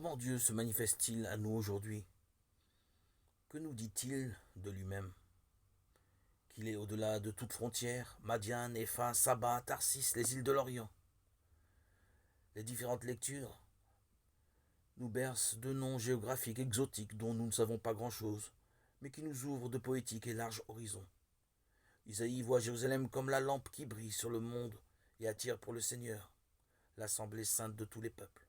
Comment Dieu se manifeste-t-il à nous aujourd'hui? Que nous dit-il de lui-même? Qu'il est au-delà de toute frontière, Madian, Epha, Saba, Tarsis, les îles de l'Orient. Les différentes lectures nous bercent de noms géographiques exotiques dont nous ne savons pas grand-chose, mais qui nous ouvrent de poétiques et larges horizons. Isaïe voit Jérusalem comme la lampe qui brille sur le monde et attire pour le Seigneur l'assemblée sainte de tous les peuples.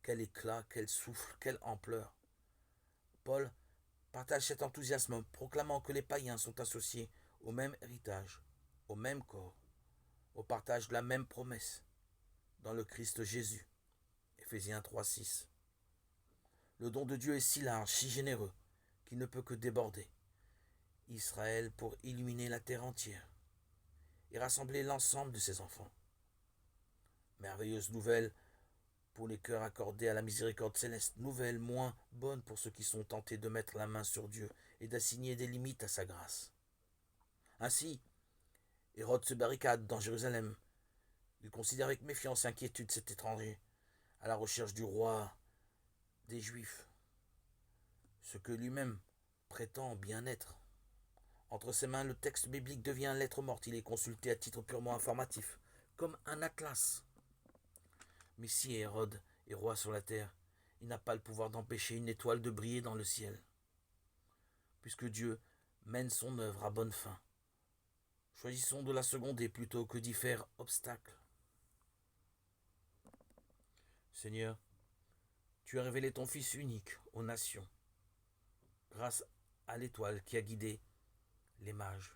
Quel éclat, quel souffle, quelle ampleur! Paul partage cet enthousiasme, proclamant que les païens sont associés au même héritage, au même corps, au partage de la même promesse, dans le Christ Jésus. Éphésiens 3,6. Le don de Dieu est si large, si généreux, qu'il ne peut que déborder. Israël pour illuminer la terre entière et rassembler l'ensemble de ses enfants. Merveilleuse nouvelle pour les cœurs accordés à la miséricorde céleste, nouvelle moins bonne pour ceux qui sont tentés de mettre la main sur Dieu et d'assigner des limites à sa grâce. Ainsi, Hérode se barricade dans Jérusalem. Il considère avec méfiance et inquiétude cet étranger, à la recherche du roi des Juifs, ce que lui-même prétend bien être. Entre ses mains, le texte biblique devient lettre morte. Il est consulté à titre purement informatif, comme un atlas. Mais si Hérode est roi sur la terre, il n'a pas le pouvoir d'empêcher une étoile de briller dans le ciel, puisque Dieu mène son œuvre à bonne fin. Choisissons de la seconder plutôt que d'y faire obstacle. Seigneur, tu as révélé ton Fils unique aux nations, grâce à l'étoile qui a guidé les mages.